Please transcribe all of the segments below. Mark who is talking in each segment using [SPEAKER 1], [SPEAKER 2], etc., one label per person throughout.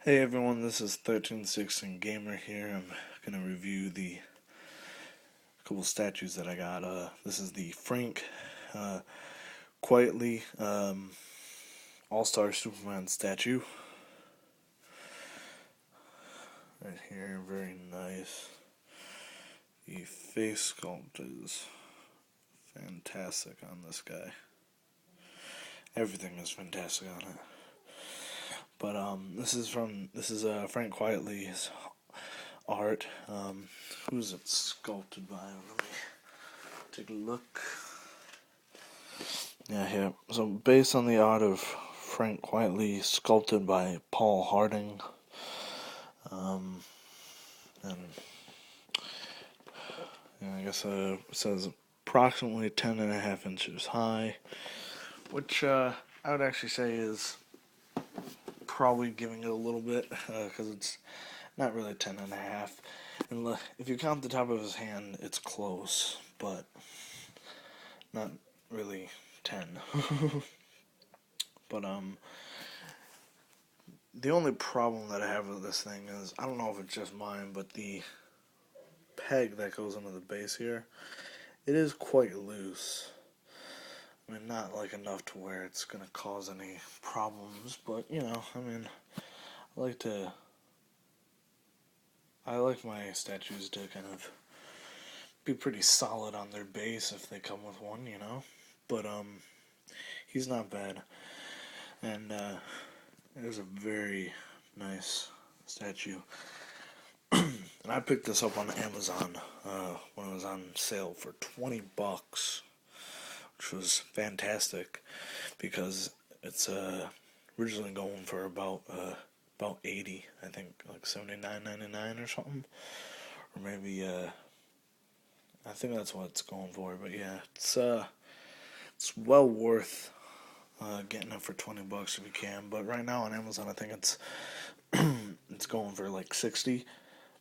[SPEAKER 1] Hey everyone, this is 1316 Gamer here. I'm gonna review the couple statues that I got. This is the Frank Quietly All-Star Superman statue. Right here, very nice. The face sculpt is fantastic on this guy. Everything is fantastic on it. But this is Frank Quietly's art. Who's it sculpted by? Let me take a look. Yeah, here. So based on the art of Frank Quietly, sculpted by Paul Harding, and yeah, I guess it says approximately 10.5 inches high, which I would actually say is probably giving it a little bit because it's not really 10.5. And if you count the top of his hand, it's close, but not really 10. But the only problem that I have with this thing is, I don't know if it's just mine, but the peg that goes into the base here, it is quite loose. I mean, not like enough to where it's gonna cause any problems, but I mean, I like to, I like my statues to kind of be pretty solid on their base if they come with one. But he's not bad, and it is a very nice statue. And I picked this up on Amazon when it was on sale for $20, which was fantastic because it's originally going for about 80, I think, like 79.99 or something, or maybe I think that's what it's going for. But yeah, it's well worth getting it for $20 if you can. But right now on Amazon, I think it's it's going for like 60.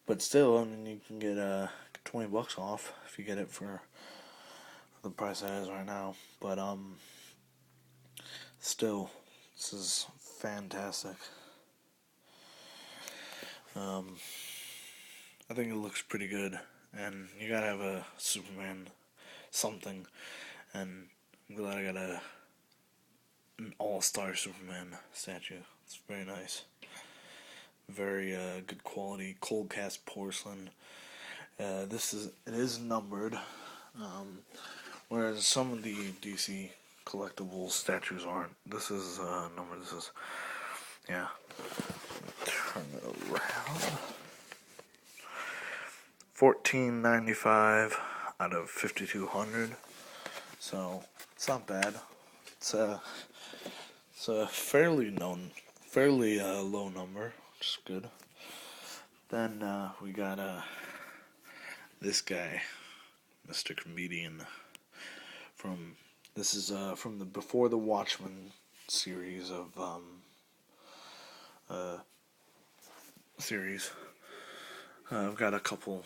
[SPEAKER 1] But still, I mean, you can get $20 off if you get it for the price it is right now. But still, this is fantastic. I think it looks pretty good, and you gotta have a Superman something, and I'm glad I got an all-star Superman statue. It's very nice. Very good quality, cold cast porcelain. It is numbered, whereas some of the DC collectible statues aren't. This is numbered. This is, yeah. Turn it around. 14.95 out of 5,200. So it's not bad. It's a fairly low number, which is good. Then we got this guy, Mr. Comedian. This is from the Before the Watchmen series of series. I've got a couple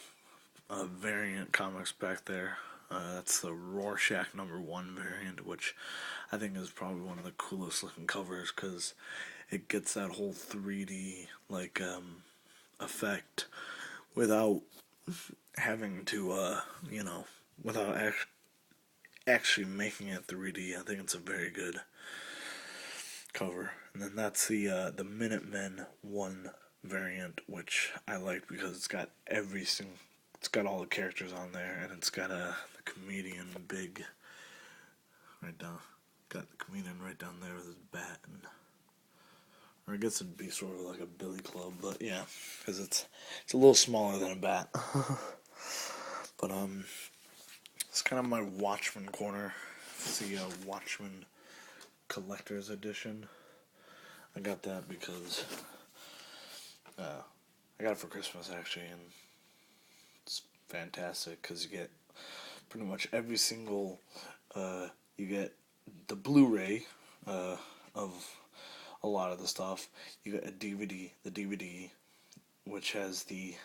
[SPEAKER 1] variant comics back there. That's the Rorschach #1 variant, which I think is probably one of the coolest looking covers because it gets that whole 3D like effect without having to without actually making it 3D. I think it's a very good cover. And then that's the Minutemen 1 variant, which I like because it's got all the characters on there, and it's got the comedian big right down. Got the comedian right down there with his bat, or I guess it'd be sort of like a billy club, but yeah, because it's a little smaller than a bat. But it's kind of my Watchmen corner. It's the Watchmen Collector's Edition. I got that because I got it for Christmas actually, and it's fantastic because you get pretty much every single. You get the Blu-ray of a lot of the stuff. You get a DVD, the DVD, which has the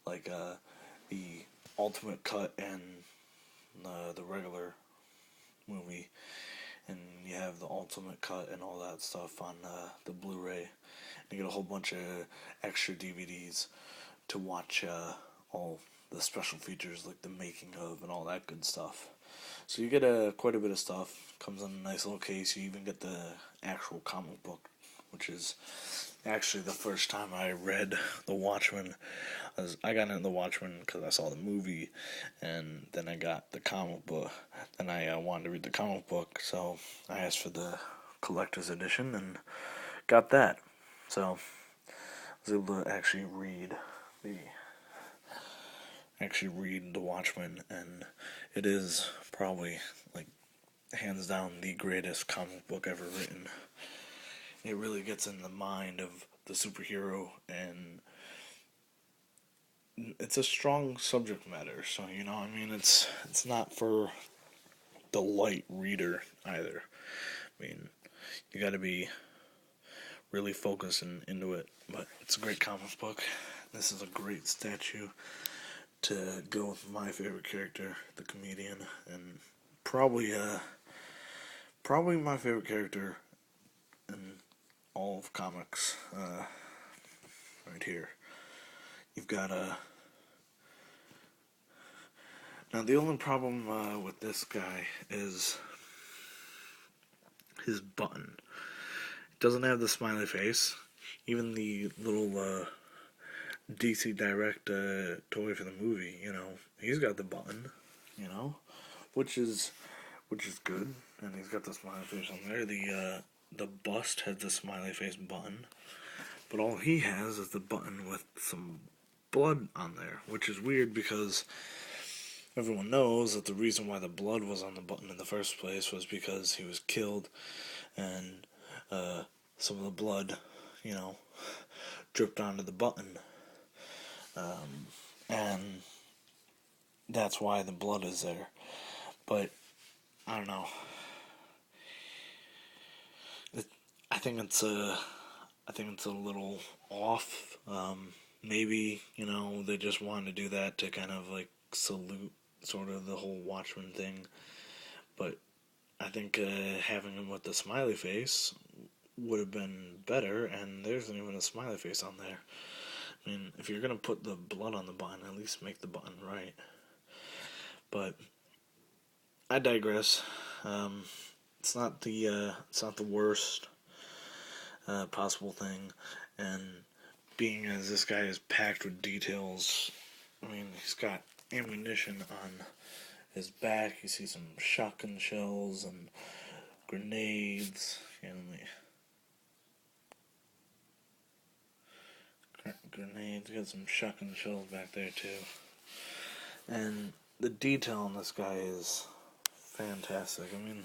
[SPEAKER 1] the ultimate cut and the regular movie, and you have the ultimate cut and all that stuff on the Blu-ray, You get a whole bunch of extra DVDs to watch all the special features like the making of and all that good stuff. So you get quite a bit of stuff. Comes in a nice little case. You even get the actual comic book, which is actually the first time I read The Watchmen. I got into The Watchmen because I saw the movie, and then I got the comic book. Then I wanted to read the comic book, so I asked for the collector's edition and got that. So I was able to the actually read The Watchmen, and it is probably like hands down the greatest comic book ever written. It really gets in the mind of the superhero, and it's a strong subject matter. So I mean, it's not for the light reader either. I mean, you got to be really focused and into it. But it's a great comic book. This is a great statue to go with my favorite character, the comedian, and probably my favorite character in all of comics. Right here, you've got a. Now the only problem with this guy is his button. It doesn't have the smiley face. Even the little DC Direct toy for the movie, he's got the button, which is good, and he's got the smiley face on there. The bust has the smiley face button, but all he has is the button with some blood on there, which is weird because everyone knows that the reason why the blood was on the button in the first place was because he was killed, and some of the blood, dripped onto the button. And that's why the blood is there. But I don't know. I think it's a little off. Maybe they just wanted to do that to kind of like salute sort of the whole Watchmen thing. But I think having him with the smiley face would have been better, and there isn't even a smiley face on there. I mean, if you're gonna put the blood on the button, at least make the button right. But I digress. It's not the worst possible thing, and being as this guy is packed with details, I mean, he's got ammunition on his back. You see some shotgun shells and grenades, grenades. Got some shotgun shells back there too, and the detail on this guy is fantastic. I mean,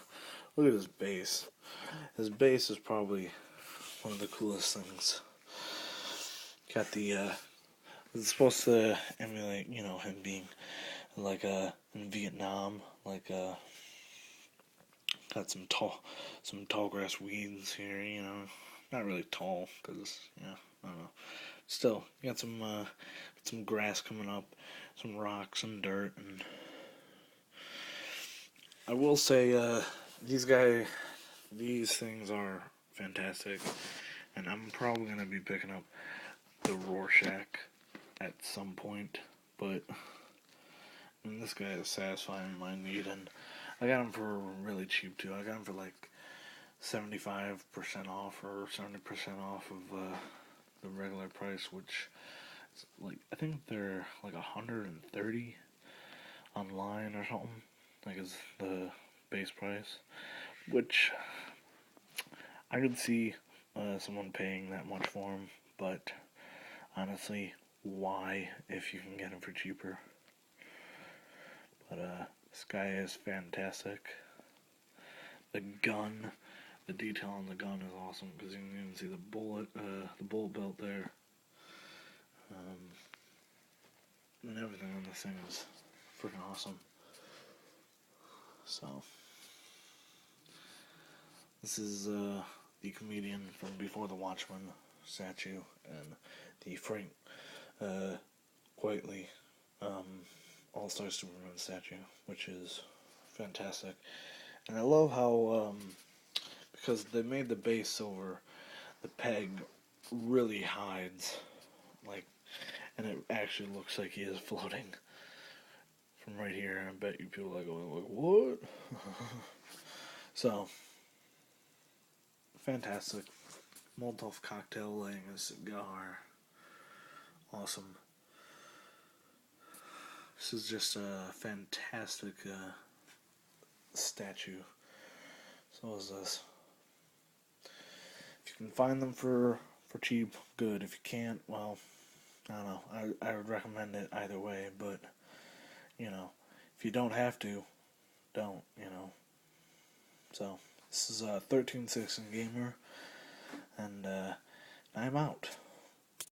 [SPEAKER 1] look at his base. His base is probably one of the coolest things. Got it's supposed to emulate, him being like in Vietnam, like got some tall grass weeds here, not really tall, cause I don't know. Still, you got some grass coming up, some rocks and dirt, and I will say, these things are fantastic, and I'm probably gonna be picking up the Rorschach at some point, but I mean, this guy is satisfying my need, and I got him for really cheap too. I got him for like 75% off or 70% off of the regular price, which is like, I think they're like 130 online or something, like is the base price, which I could see someone paying that much for him, but honestly, why if you can get him for cheaper? But this guy is fantastic. The gun, the detail on the gun is awesome because you can even see the bullet belt there, and everything on this thing is freaking awesome. So this is the comedian from Before the Watchmen statue, and the Frank Quitely All-Star Superman statue, which is fantastic. And I love how, because they made the base silver, the peg really hides, like, and it actually looks like he is floating from right here. And I bet you people are going like, what? So, fantastic. Molotov cocktail laying a cigar. Awesome. This is just a fantastic statue. So is this. If you can find them for cheap, good. If you can't, well, I don't know. I would recommend it either way, but, you know, if you don't have to, don't, you know. So, this is 1316 Gamer, and I'm out.